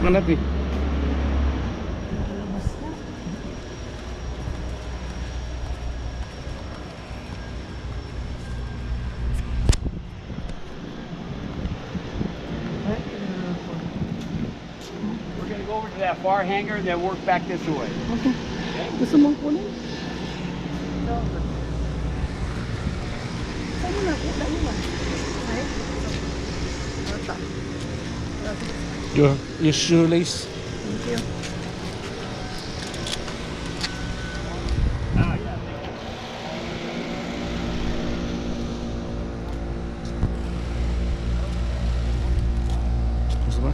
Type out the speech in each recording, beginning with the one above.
na natin. We're going to go over to that far hangar and then work back this way. Okay. Gusto mong kunin? Saan na po? Dali ba? Ay? Ata. Your shoelace. Thank you. Gusto ba?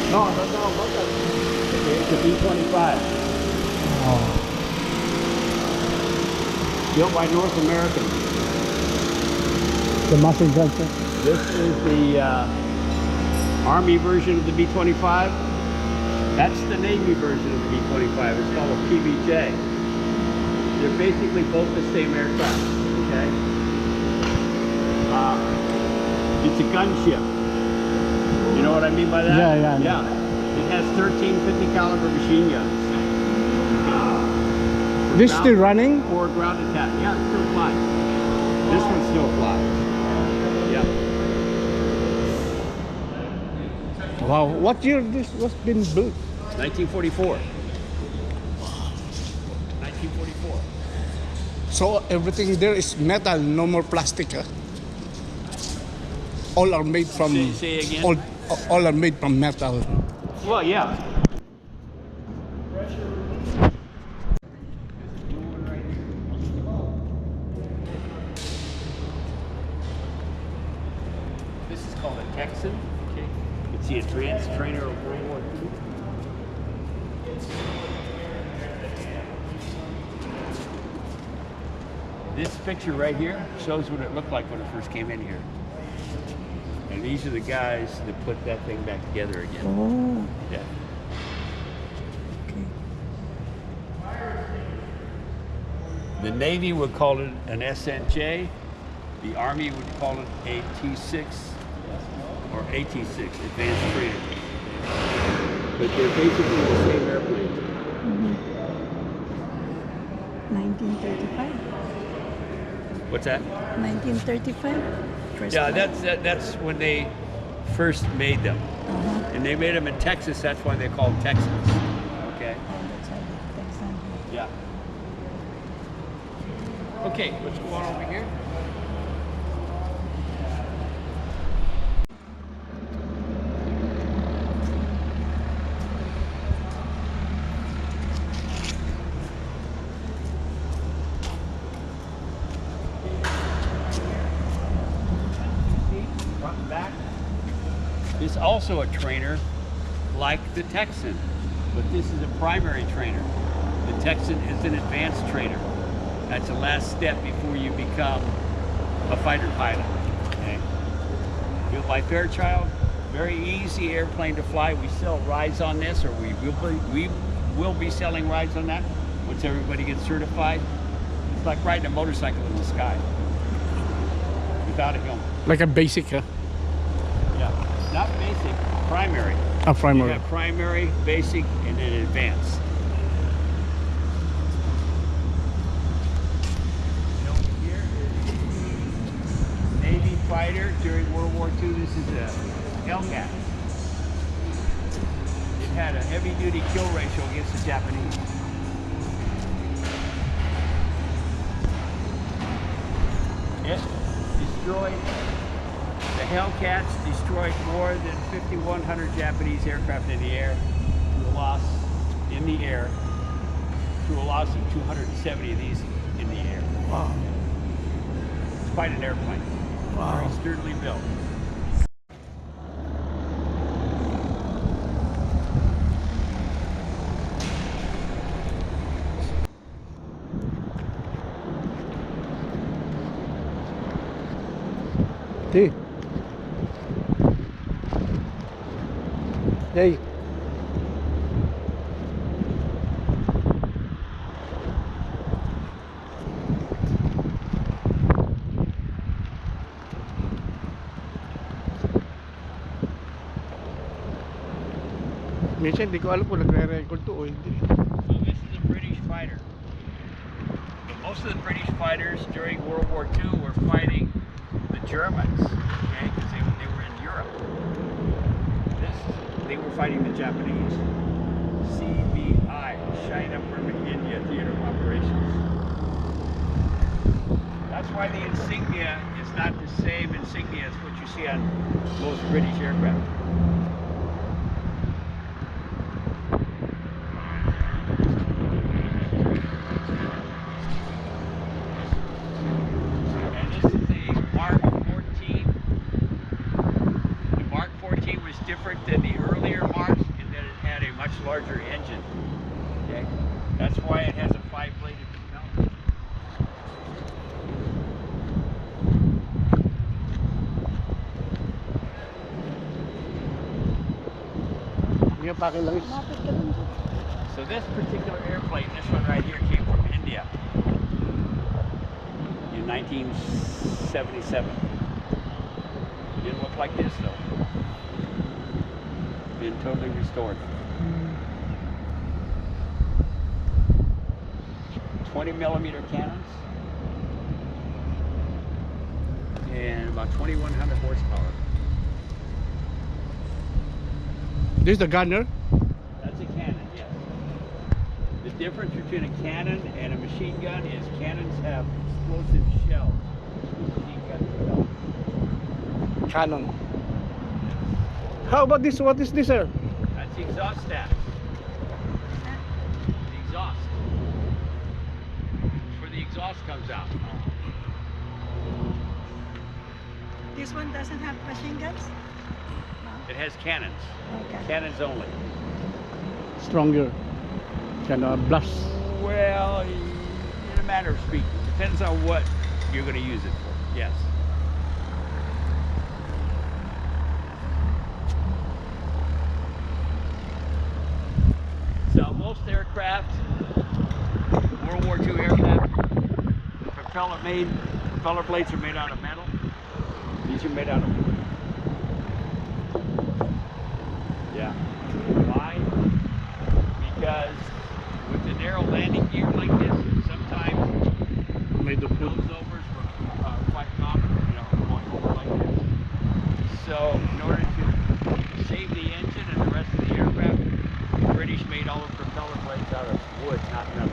No, look at it. It's a B-25. Oh. Built by North American. The muscle junction. This is the Army version of the B-25. That's the Navy version of the B-25. It's called a PBJ. They're basically both the same aircraft, okay? It's a gunship. You know what I mean by that? Yeah. Yeah. It has 13 50 caliber machine guns. This still running? For ground attack. Yeah, it still flies. This one still flies. Yeah. Wow. What year this was been built? 1944. 1944. So everything there is metal, no more plastic. Huh? All are made from. Say again? All are made from metal. Well, yeah. This is called a Texan. Okay. It's the advanced trainer of World War II. This picture right here shows what it looked like when it first came in here. And these are the guys that put that thing back together again. Oh. Yeah. The Navy would call it an SNJ. The Army would call it a T6 or AT6, Advanced Trainer. But they're basically the same airplane. 1935. What's that? 1935. First Yeah, flight. that's when they first made them. And they made them in Texas, that's why they call them Texans. Okay? Oh, that's how the Texan. Yeah. Okay, let's go on over here. Front and back. It's also a trainer like the Texan, but this is a primary trainer. The Texan is an advanced trainer. That's the last step before you become a fighter pilot. Okay? Built by Fairchild, very easy airplane to fly. We sell rides on this, or we will be selling rides on that. Once everybody gets certified, it's like riding a motorcycle in the sky without a helmet. Like a basic, Yeah, not basic, primary. a You primary. have primary, basic, and then advanced. And over here is Navy fighter during World War II. This is a Hellcat. It had a heavy-duty kill ratio against the Japanese. It destroyed, the Hellcats destroyed more than 5,100 Japanese aircraft in the air, to a loss in the air, to a loss of 270 of these in the air. Wow. It's quite an airplane. Wow. Very sturdily built. Hey. Hey. Minsan hindi ko alam kung nagre-record to o hindi. So this is a British fighter. But most of the British fighters during World War II were fighting the Germans, okay, because they were in Europe. They were fighting the Japanese. CBI, China, Burma, India Theater of Operations. That's why the insignia is not the same insignia as what you see on most British aircraft. And this is the Mark 14. The Mark 14 was different than the earlier Marks in that it had a much larger engine. Okay? That's why it has a 5-bladed propeller. Hindi pa lang is. Lapit ka lang dyan. So this particular airplane, this one right here, came from India in 1977. Didn't look like this though. Been totally restored. 20mm cannons and about 2,100 horsepower. This is the gunner. That's a cannon, yes. The difference between a cannon and a machine gun is cannons have explosive shells. Machine guns don't. Canon. How about this? What is this, sir? That's the exhaust stack. The exhaust. It's where the exhaust comes out. This one doesn't have machine guns? It has cannons. Okay. Cannons only. Stronger. Kind of blast. Well, in a matter of speaking, depends on what you're going to use it for. Yes. So most aircraft, World War II aircraft, the propeller blades are made out of metal. These are made out of wood. Yeah. Why? Because with the narrow landing gear like this, sometimes Made of wood. nosovers are quite common, going over like this. So in order to save the engine and the rest of the aircraft, the British made all the propeller blades out of wood, not metal.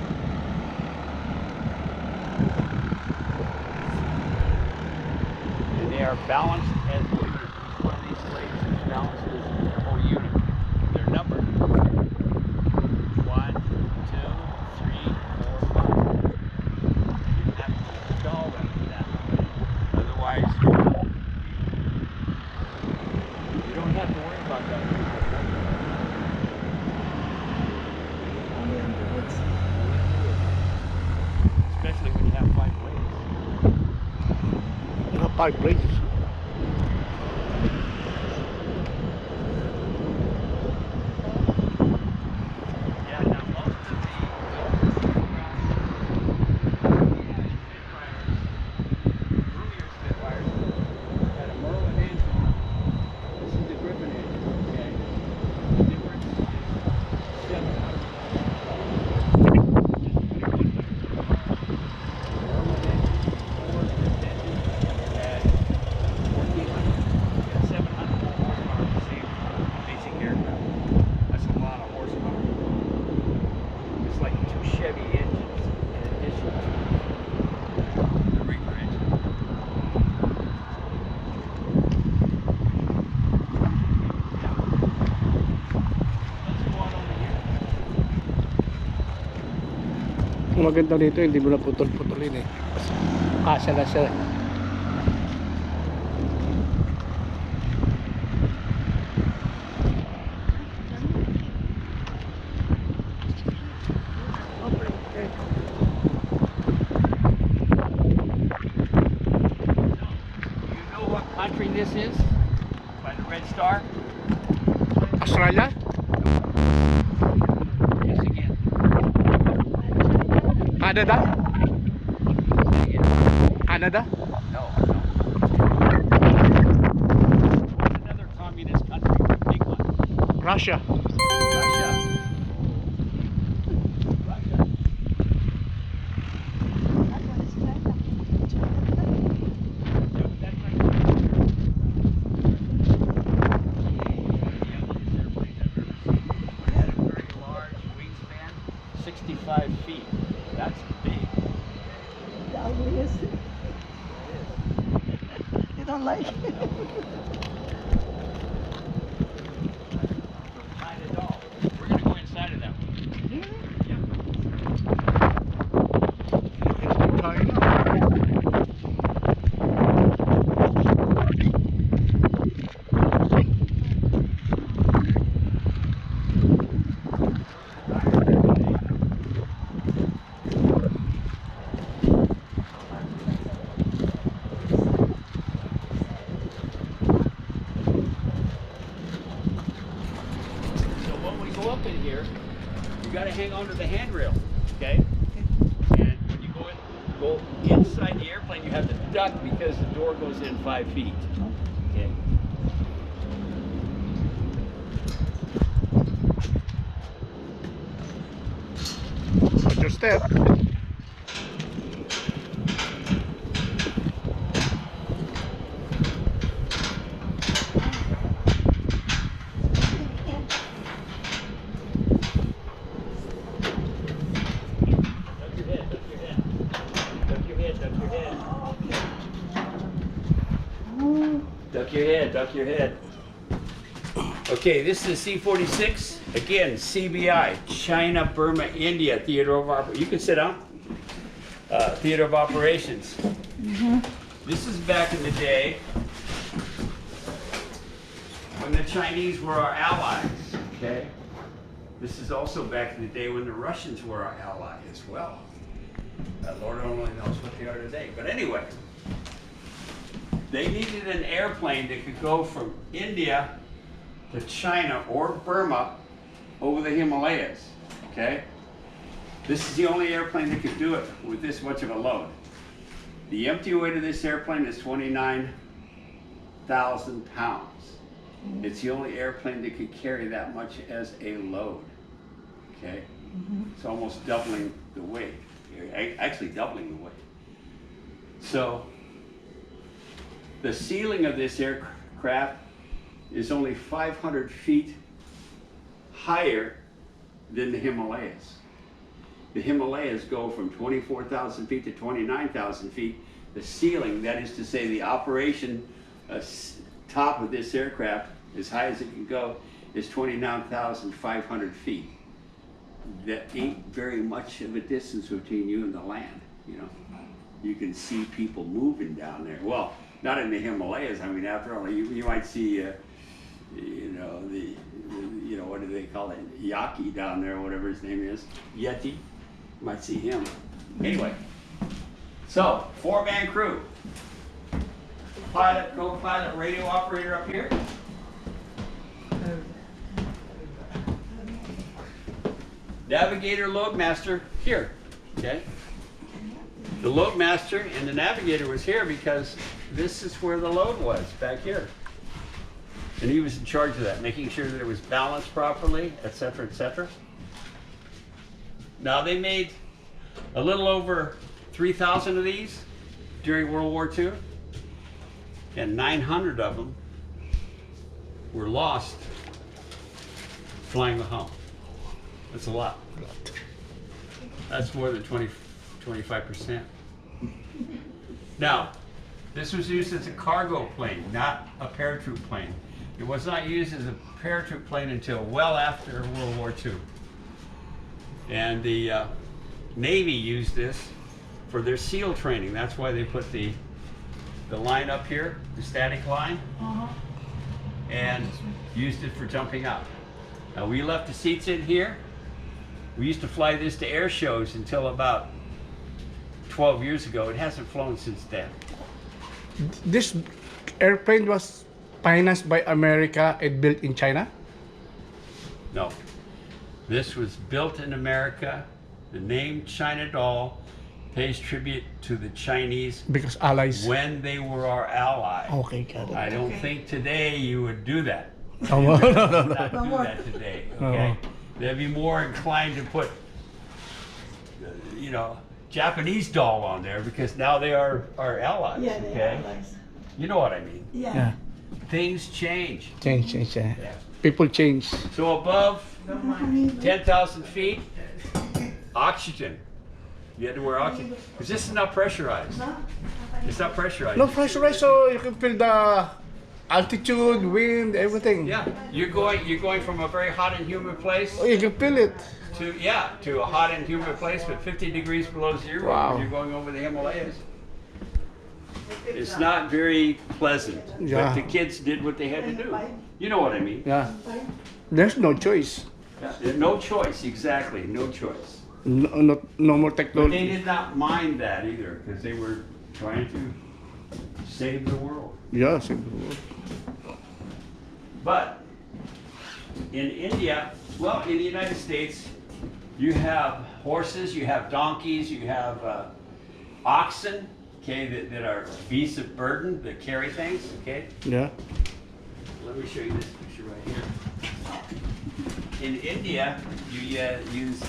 And they are balanced as a unit. Each one of these blades is balanced as a whole unit. They're numbered. 1, 2, 3, 4, 5. You have to install them for that. Otherwise, you don't have to worry about that. Only in the woods. Especially when you have 5 blades. 5 blades. Yeah, now most of the like 2 Chevy engines in addition to the regular engine. Let's go on over here. Ang maganda dito, hindi mo na putol-putulin eh. Kasya na siya. You know what country this is? By the red star? Australia? Yes, again. Canada? Say again. Canada? No, no. Another communist country, big one. Russia? Russia. Russia. Yeah, but that's like one of the ugliest airplanes I've ever seen. It had a very large wingspan, 65 feet. That's big. The ugliest. You don't like it? Kind of dull. We're going to go inside of that one. Really? Yeah. So when we go up in here, you got to hang on to the handrail, okay? And when you go inside the airplane, you have to duck because the door goes in 5 feet. Okay. Watch your step. Duck your head, duck your head. Duck your head, duck your head. Duck your head, duck your head. Okay, this is C-46. Again, CBI, China, Burma, India, Theater of Operations. You can sit down. Theater of Operations. This is back in the day when the Chinese were our allies, okay? This is also back in the day when the Russians were our ally as well. Lord only knows what they are today. But anyway, they needed an airplane that could go from India to China or Burma over the Himalayas, okay? This is the only airplane that could do it with this much of a load. The empty weight of this airplane is 29,000 pounds. It's the only airplane that could carry that much as a load, okay? It's almost doubling the weight, actually doubling the weight. So the ceiling of this aircraft is only 500 feet higher than the Himalayas. The Himalayas go from 24,000 feet to 29,000 feet. The ceiling, that is to say the operation top of this aircraft, as high as it can go, is 29,500 feet. That ain't very much of a distance between you and the land, you know. You can see people moving down there. Well, not in the Himalayas. I mean, after all, you might see, you know, what do they call it? Yaki down there, whatever his name is. Yeti. You might see him. Anyway, so 4-man crew. Pilot, co-pilot, radio operator up here. Navigator, load master here. Okay. The load master and the navigator was here because this is where the load was, back here. And he was in charge of that, making sure that it was balanced properly, etc., etc. Now they made a little over 3,000 of these during World War II, and 900 of them were lost flying the hump. That's a lot. That's more than 25%. Now, this was used as a cargo plane, not a paratroop plane. It was not used as a paratroop plane until well after World War II. And the Navy used this for their SEAL training. That's why they put the line up here, the static line, and used it for jumping out. Now, we left the seats in here. We used to fly this to air shows until about 12 years ago. It hasn't flown since then. This airplane was financed by America and built in China? No. This was built in America. The name China Doll pays tribute to the Chinese Because allies. when they were our ally. Okay, got it. I don't think today you would do that. Oh, no, no, no. Not do that today, okay? They'd be more inclined to put, you know, Japanese doll on there because now they are our allies, Yeah, they okay? are allies. You know what I mean? Yeah. Yeah. Things change. Change. Yeah. People change. So above Don't mind. 10,000 feet, oxygen. You had to wear oxygen because this is not pressurized. No? It's not pressurized. No pressurized, so you can feel the altitude, wind, everything. Yeah, you're going from a very hot and humid place Oh, you can feel it. to a hot and humid place, but 50 degrees below zero. Wow. When you're going over the Himalayas. It's not very pleasant. Yeah. But the kids did what they had to do. You know what I mean? Yeah. There's no choice. No choice, exactly, no choice. No more But they technology. did not mind that either, because they were trying to save the world. Yes. But in India, well, in the United States, you have horses, you have donkeys, you have oxen, okay, that are beasts of burden that carry things, okay? Yeah. Let me show you this picture right here. In India, you use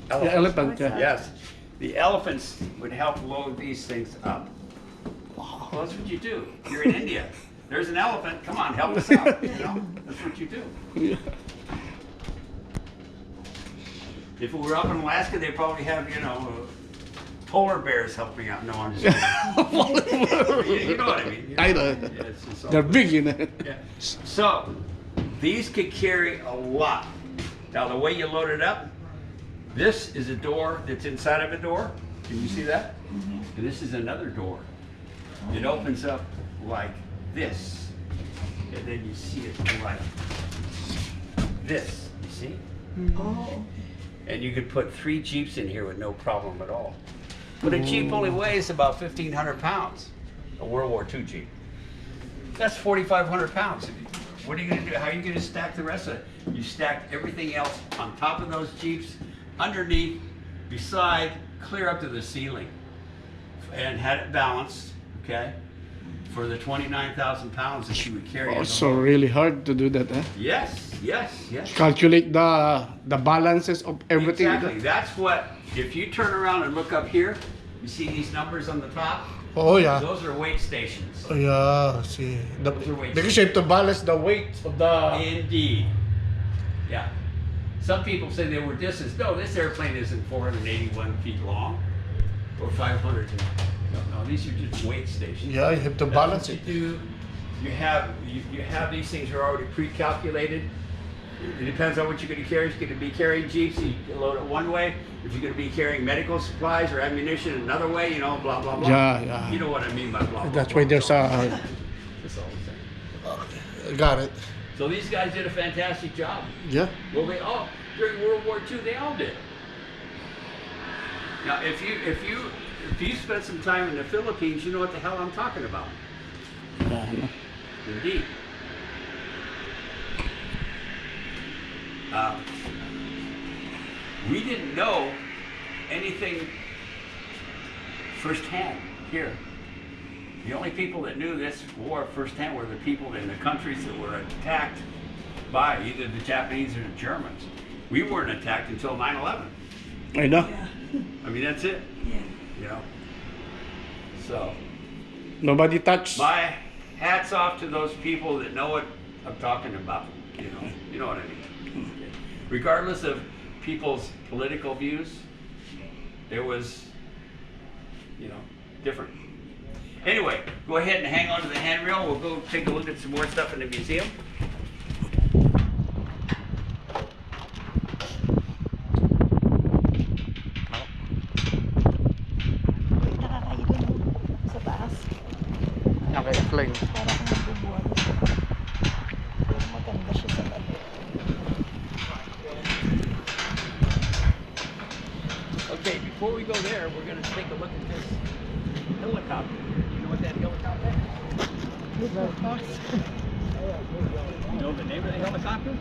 The elephant. Yeah. Yes, the elephants would help load these things up. Well, that's what you do. You're in India. There's an elephant. Come on, help us out. You know, that's what you do. Yeah. If it were up in Alaska, they'd probably have, you know, polar bears helping out. No, I'm just kidding. You know what I mean. I know. Yeah, it's all They're good. big, you know. Yeah. So, these could carry a lot. Now, the way you load it up, this is a door that's inside of a door. Can you see that? And this is another door. It opens up like this. And then you see it like this. You see? Oh. And you could put 3 Jeeps in here with no problem at all. But a Jeep only weighs about 1,500 pounds. A World War II Jeep. That's 4,500 pounds. What are you going to do? How are you going to stack the rest of it? You stack everything else on top of those Jeeps, underneath, beside, clear up to the ceiling. And had it balanced, okay, for the 29,000 pounds that you would carry. Oh, as a so load. really hard to do that, huh? Yes, yes, yes. Calculate the balances of everything. Exactly. That's what, if you turn around and look up here, you see these numbers on the top? Oh yeah. Those are weight stations. Oh yeah. See, Those are weights. because you have to balance the weight of the. Indeed. Yeah. Some people say they were distance. No, this airplane isn't 481 feet long or 500. No, these are just weight stations. Yeah, you have to That's balance what it. you do. You have these things are already pre-calculated. It depends on what you're going to carry. If you're going to be carrying Jeeps, you can load it one way. If you're going to be carrying medical supplies or ammunition another way, you know, blah, blah, blah. Yeah, yeah. You know what I mean by blah, blah, That's blah, why there's blah. a. That's all I'm saying. Got it. So these guys did a fantastic job. Yeah. Well, they all, during World War II, they all did. Now, if you spent some time in the Philippines, you know what the hell I'm talking about. Yeah. Indeed. We didn't know anything firsthand here. The only people that knew this war firsthand were the people in the countries that were attacked by either the Japanese or the Germans. We weren't attacked until 9/11. I know. Yeah. I mean, that's it, Yeah. you know. So, Nobody touched. my hats off to those people that know what I'm talking about. You know what I mean. Regardless of people's political views, there was, you know, different. Anyway, go ahead and hang on to the handrail. We'll go take a look at some more stuff in the museum. Uy, nakakailin sa taas. Naka-plane. Para kang nabubuwan. Pero maganda siya sa labi. Okay, before we go there, we're going to take a look at this helicopter. You know what that helicopter is? You know the name of the helicopter?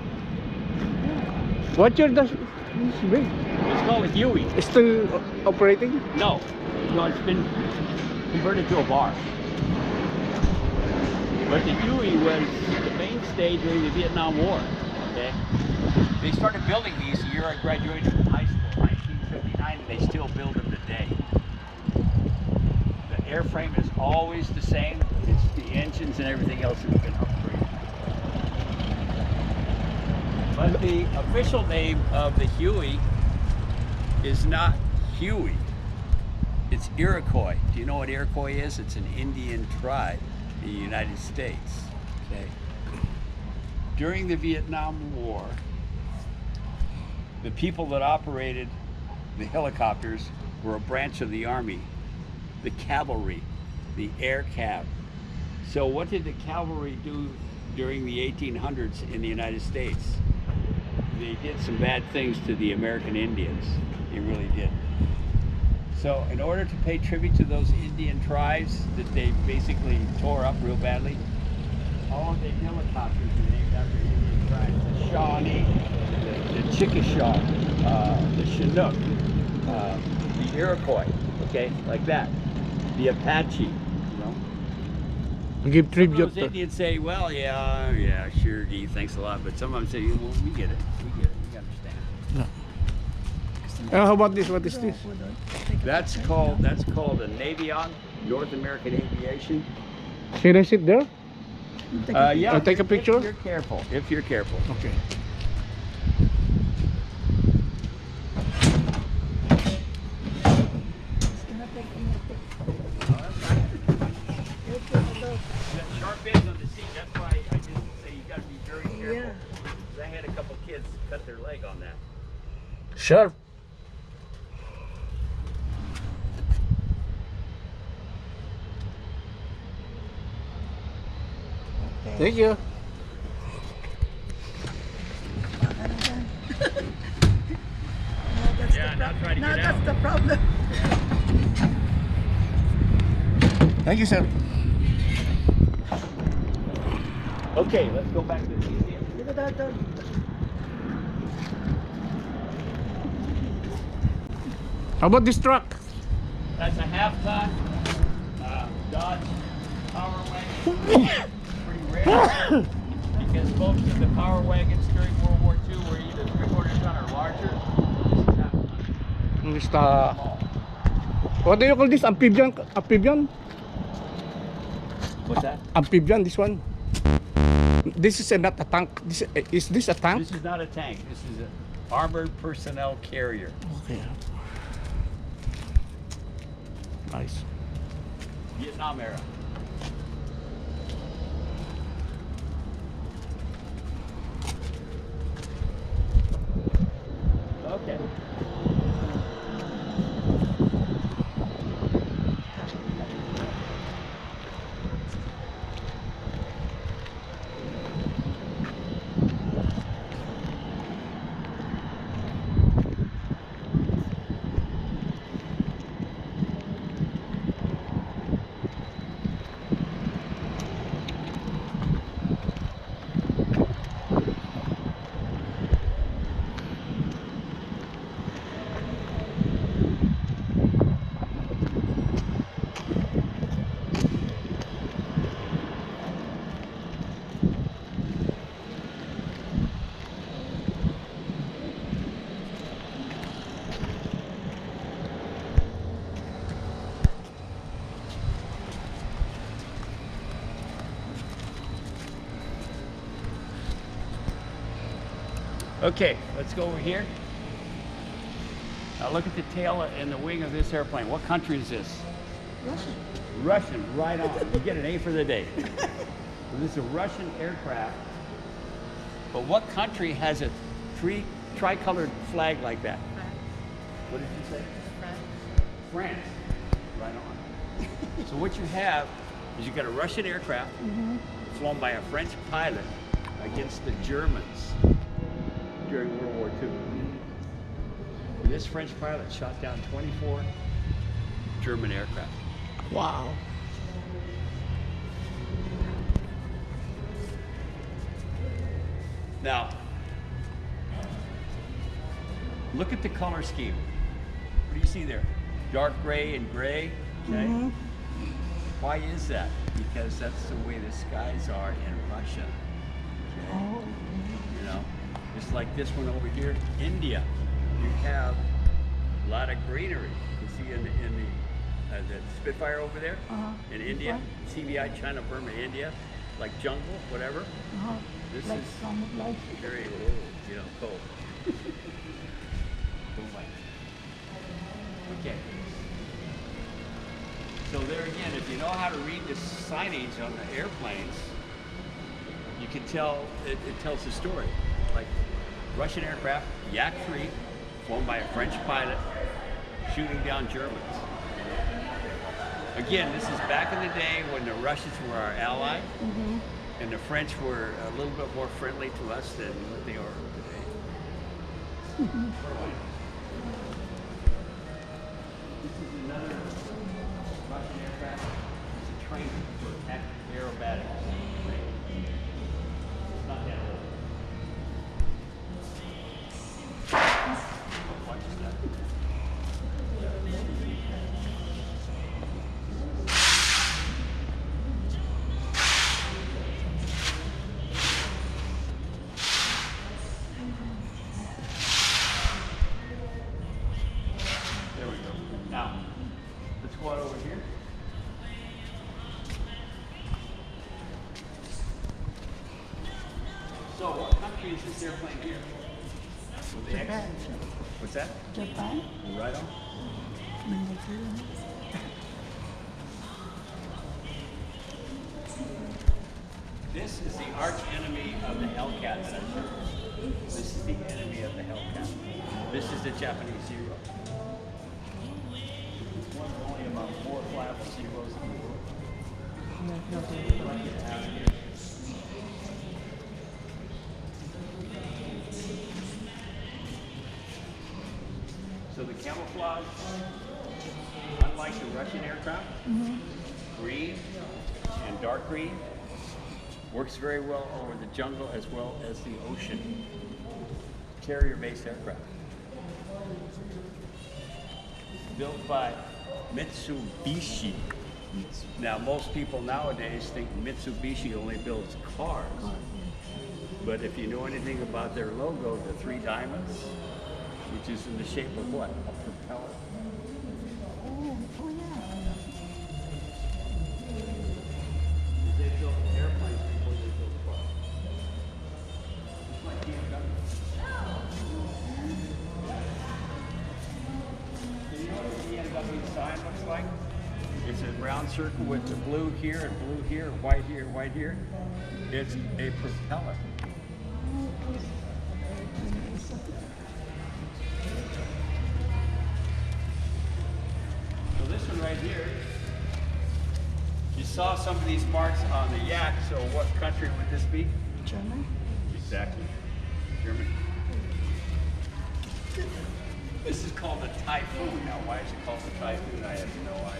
What year does this big? It's called a Huey. It's still operating? No, it's been converted to a bar. But the Huey was the mainstay during the Vietnam War. Okay, they started building these the year I graduated from high school, 1959, and they still build them today. The airframe is always the same. It's the engines and everything else has been upgraded. But the official name of the Huey is not Huey. It's Iroquois. Do you know what Iroquois is? It's an Indian tribe in the United States. Okay. During the Vietnam War, the people that operated the helicopters were a branch of the Army, the cavalry, the air cav. So what did the cavalry do during the 1800s in the United States? They did some bad things to the American Indians. They really did. So in order to pay tribute to those Indian tribes that they basically tore up real badly, all of the helicopters are named after Indian tribes. The Shawnee, the Chickasaw, the Chinook, the Iroquois, okay, like that. The Apache, you know. Give Some of tribute those to... Indians say, well, yeah, sure, gee, thanks a lot. But some of them say, well, we get it, we understand. How about this? What is this? That's called a Navion, North American Aviation. Can I sit there? Yeah, I'll take a picture? If you're careful. If you're careful. Okay. Sharp ends on the seat. That's why I didn't say you got to be very careful. Yeah. 'Cause I had a couple kids cut their leg on that. Sure. Thank you. Yeah, now try to Now get that's out. the problem. Thank you, sir. Okay, let's go back to the museum. Dito, dito. How about this truck? That's a half-ton Dodge Power Wagon. Pretty rare because most of the Power Wagons during World War II were either 3/4 ton or larger. This is half-ton. What do you call this? Amphibian? Amphibian? What's that? Amphibian, this one. This is not a tank. Is this a tank? This is not a tank. This is an armored personnel carrier. Okay. Nice. Vietnam era. Okay. Okay, let's go over here. Now look at the tail and the wing of this airplane. What country is this? Russian. Russian, right on. You get an A for the day. So this is a Russian aircraft. But what country has a tricolored flag like that? What did you say? France. Right on. So what you have is you got a Russian aircraft flown by a French pilot against the Germans during World War II. And this French pilot shot down 24 German aircraft. Wow. Now, look at the color scheme. What do you see there? Dark gray and gray. Okay. Why is that? Because that's the way the skies are in Russia. Okay. Oh. You know, just like this one over here, India. You have a lot of greenery. You see in the Spitfire over there in India, CBI, China, Burma, India, like jungle, whatever. This Like is some like very, you know, cold. Don't like it. Okay. So there again, if you know how to read the signage on the airplanes, you can tell, it tells the story. Like Russian aircraft, Yak-3, flown by a French pilot, shooting down Germans. Again, this is back in the day when the Russians were our ally, and the French were a little bit more friendly to us than what they are today. This is another Russian aircraft. It's a trainer for aerobatics. It's not that old. Watch that. There we go. Now, let's go out over here. So, what country is this airplane here? With the X? Japan. What's that? Japan. Right on. This is the arch enemy of the Hellcat section. This is the enemy of the Hellcat. This is the Japanese Zero. One of only about 4 flyable Zeros in the world. So the camouflage, unlike the Russian aircraft, green and dark green, works very well over the jungle as well as the ocean. Carrier-based aircraft. Built by Mitsubishi. Now, most people nowadays think Mitsubishi only builds cars. But if you know anything about their logo, the 3 diamonds, which is in the shape of what? A propeller. Oh yeah. They built airplanes before they built cars. It's like BMW. Do you know what the BMW sign looks like? It's a round circle with the blue here and blue here, white here, white here. It's a propeller. So this one right here, you saw some of these marks on the Yak, so what country would this be? German. Exactly. Germany. This is called a Typhoon. Now, why is it called a Typhoon? I have no idea.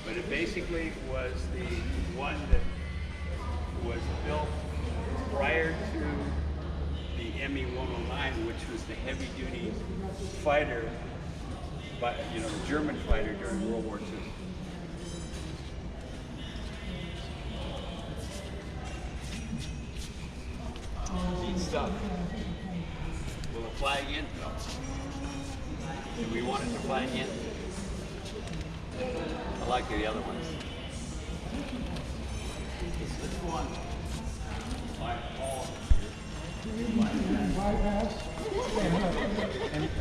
But it basically was the one that was built prior to the ME-109, which was the heavy-duty fighter, by, you know, the German fighter during World War II. Neat stuff. Will it fly again? No. Do we want it to fly again? I like the other ones. This one, like all here.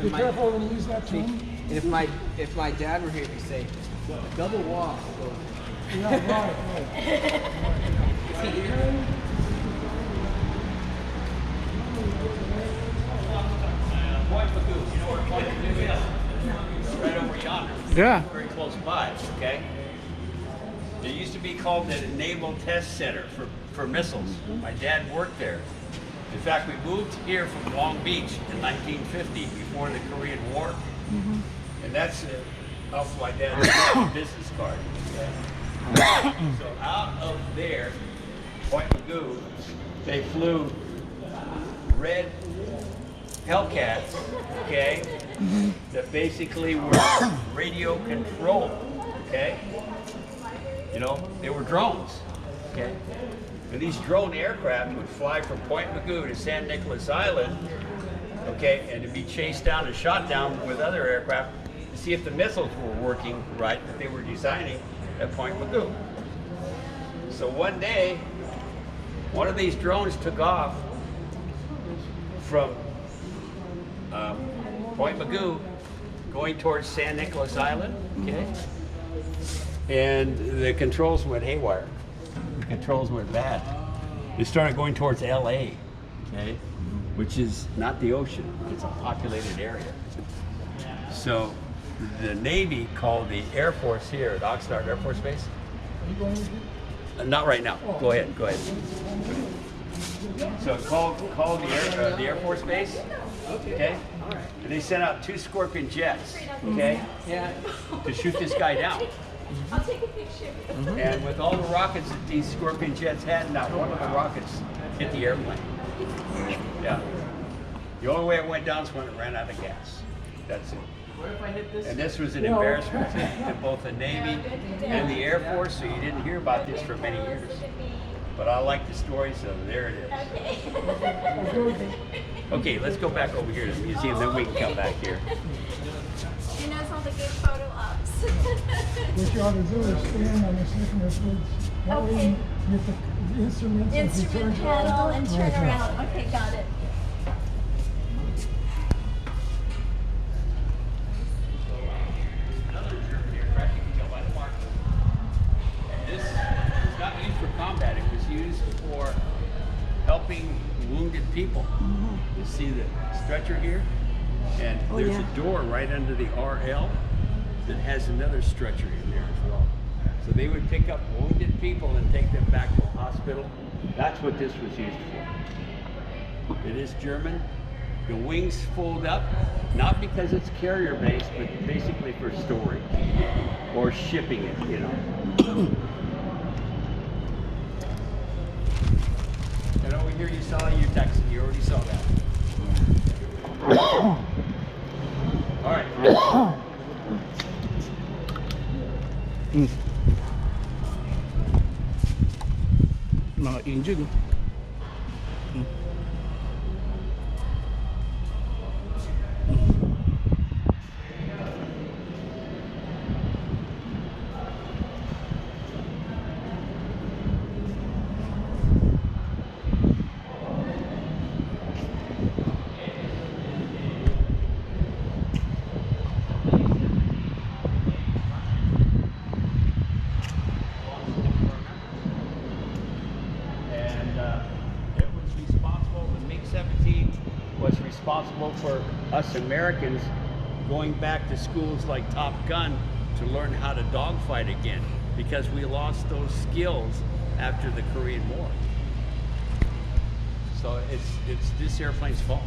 Be careful when you use that See, term. if my dad were here, he'd say, double walk. So, Yeah, right. Point Magoo, you know where Point Magoo is? It's right over yonder. Yeah. Very close by, okay? It used to be called the Naval Test Center for missiles. My dad worked there. In fact, we moved here from Long Beach in 1950 before the Korean War. And that's off my dad's business card. Okay? So out of there, Point Magoo, they flew red Hellcats, okay, that basically were radio controlled, okay? You know, they were drones, okay? And these drone aircraft would fly from Point Magoo to San Nicolas Island, okay, and to be chased down and shot down with other aircraft to see if the missiles were working right that they were designing at Point Magoo. So one day, one of these drones took off from Point Magoo going towards San Nicolas Island, okay? And the controls went haywire. The controls went bad. They started going towards LA, okay? Which is not the ocean, it's a populated area. So the Navy called the Air Force here at Oxnard Air Force Base. Not right now. Go ahead. So it called the Air Force Base, okay? And they sent out 2 Scorpion jets, okay? yeah. To shoot this guy down. I'll take a picture. And with all the rockets that these Scorpion jets had, not one of the rockets hit the airplane. Yeah. The only way it went down is when it ran out of gas. That's it. What if I hit this? And this was an embarrassment to both the Navy and the Air Force, so you didn't hear about this for many years. But I like the story, so there it is. Okay, let's go back over here to the museum, then we can come back here. She knows all the good photo ops. What you ought to do is stand on the second or third. That way Okay. you get the instruments. and if you Instrument turn panel and turn Okay. around. Okay, got it. Another German aircraft, you can tell by the mark. This was not used for combat, it was used for helping wounded people. You see the stretcher here? And there's a door right under the RL that has another stretcher in there as well. So they would pick up wounded people and take them back to a hospital. That's what this was used for. It is German. The wings fold up, not because it's carrier based, but basically for storage or shipping it, you know. And over here you saw your Texan, you already saw that. All right. Mga engine. It was responsible, the MiG-17 was responsible for us Americans going back to schools like Top Gun to learn how to dogfight again, because we lost those skills after the Korean War. So it's this airplane's fault.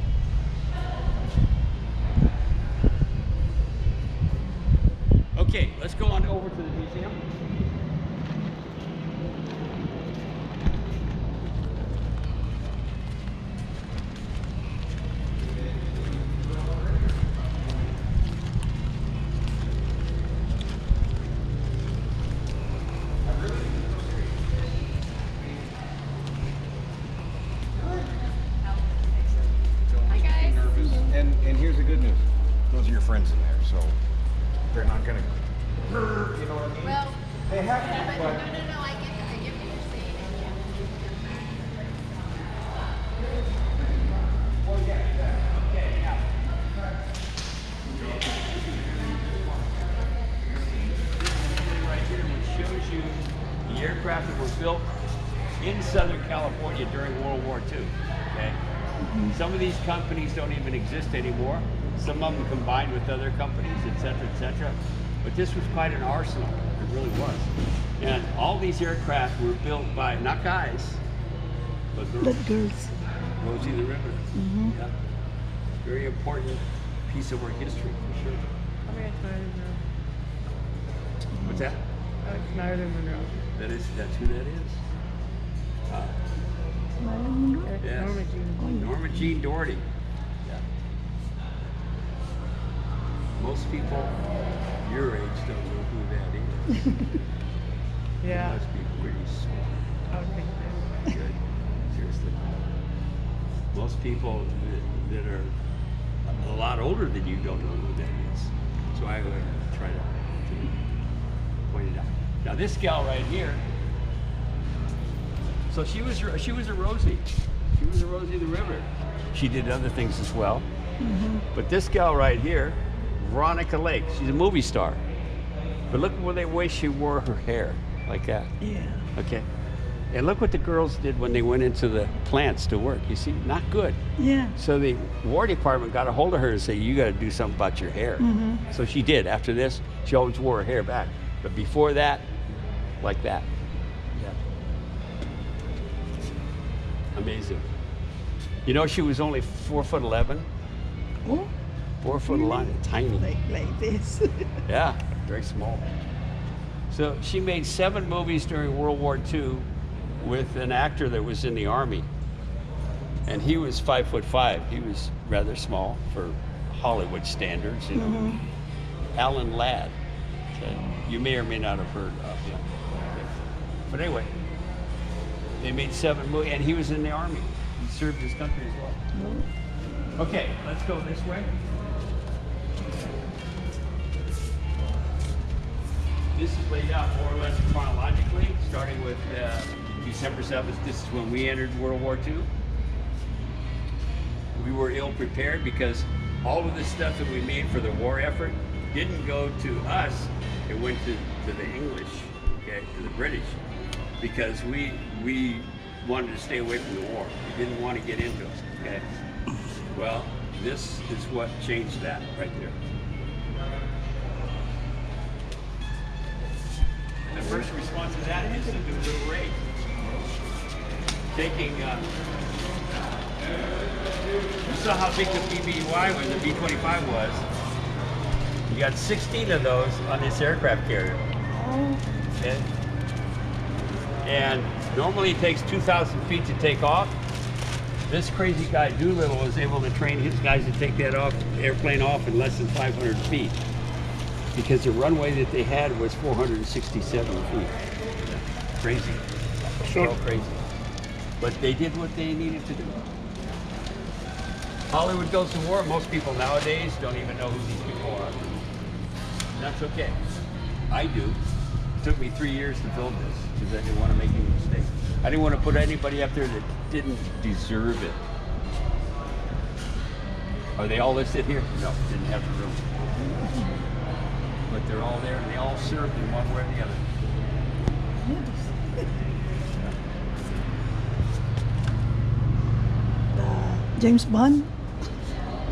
Okay, let's go on over to the museum. Hi guys. And here's the good news. Those are your friends in there, so they're not gonna, you know what I mean? Well, They have yeah, to, but but no, I get what you're saying. Well, yeah, okay, now. aircraft that were built in Southern California during World War II. Okay, some of these companies don't even exist anymore. Some of them combined with other companies, et cetera, et cetera. But this was quite an arsenal. It really was. And all these aircraft were built by not guys, but girls. But girls. Rosie the Riveter. Yeah. Very important piece of our history for sure. What's that? That's who that is. Yes. Norma Jean Doherty. Yeah. Most people your age don't know who that is. Yeah. You must be pretty smart. Okay. Good. Seriously. Most people that are a lot older than you don't know who that is. So I would try to point it out. Now this gal right here, so she was a Rosie. She was a Rosie the River. She did other things as well. But this gal right here, Veronica Lake, she's a movie star. But look at the way she wore her hair, like that. Yeah. Okay. And look what the girls did when they went into the plants to work. You see, not good. Yeah. So the War Department got a hold of her and said, you got to do something about your hair. So she did. After this, she always wore her hair back. But before that, like that. Yeah. Amazing. You know, she was only 4'11". Oh, 4'11", tiny. like this. Yeah, very small. So she made 7 movies during World War II with an actor that was in the Army. And he was 5'5". He was rather small for Hollywood standards, you know. Alan Ladd. Okay. You may or may not have heard of him. Okay. But anyway, they made 7 movies, and he was in the Army. He served his country as well. Okay, let's go this way. This is laid out more or less chronologically, starting with December 7th. This is when we entered World War II. We were ill prepared because all of the stuff that we made for the war effort didn't go to us. It went to the English, okay, to the British, because we wanted to stay away from the war. We didn't want to get into it, okay? Well, this is what changed that right there. The first response to that is to do a little raid. Taking, you saw how big the BBY was, the B-25 was. You got 16 of those on this aircraft carrier. Okay? And normally it takes 2,000 feet to take off. This crazy guy Doolittle was able to train his guys to take that airplane off in less than 500 feet. Because the runway that they had was 467 feet. Crazy. So crazy. But they did what they needed to do. Hollywood goes to war. Most people nowadays don't even know who these people are. And that's okay. I do. It took me 3 years to film this because I didn't want to make any mistakes. I didn't want to put anybody up there that didn't deserve it. Are they all listed here? No, didn't have the room. But they're all there, and they all served in one way or the other. James Bond,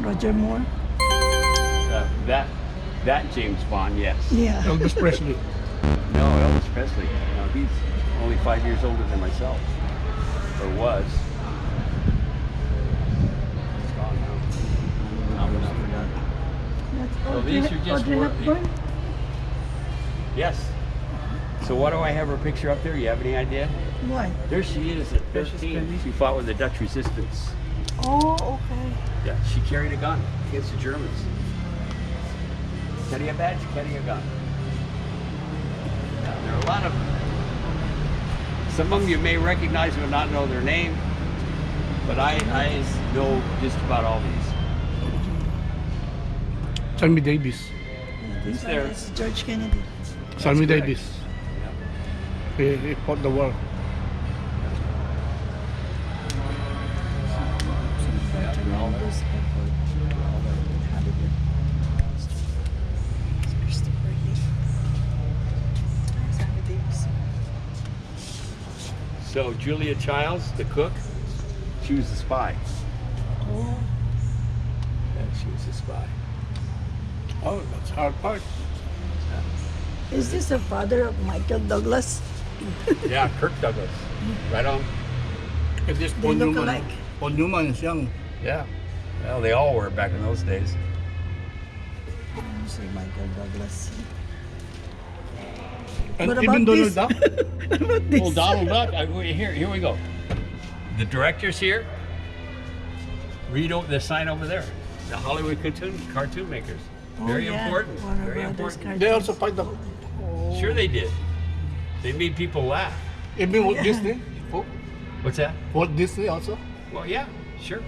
Roger Moore. That James Bond, yes. Yeah. Elvis Presley. No, Elvis Presley. No, he's only 5 years older than myself, or was. He's gone now. I forgot. That's So these are just Audrey Hepburn. Yes. So why do I have her picture up there? You have any idea? Why? There she is at 13. She fought with the Dutch resistance. Oh, okay. Yeah, she carried a gun against the Germans. Carry a badge, carry a gun. Now, there are a lot of them. Some of them you may recognize but not know their name, but I know just about all these. Sammy Davis. He's there. It's George Kennedy. Sammy correct. Davis. He fought the war. Tremendous effort. Hollywood. Christopher Lee. Sammy Davis. So Julia Childs, the cook, she was the spy. Oh, Yeah, she was the spy. Oh, that's hard part. is this the father of Michael Douglas? Yeah, Kirk Douglas. Right on. It is They Paul look Newman. alike. Paul Newman is young. Yeah. Well, they all were back in those days. You see Michael Douglas. And What even about Donald this? Duck. What about this? Well, Donald Duck. Here we go. The director's here. Read over the sign over there. The Hollywood cartoon makers. Very Oh, yeah. important. Warner Very Brothers important. They also fight the. Sure they did. They made people laugh. Even Walt Disney. What's that? Walt Disney also. Well, yeah, sure.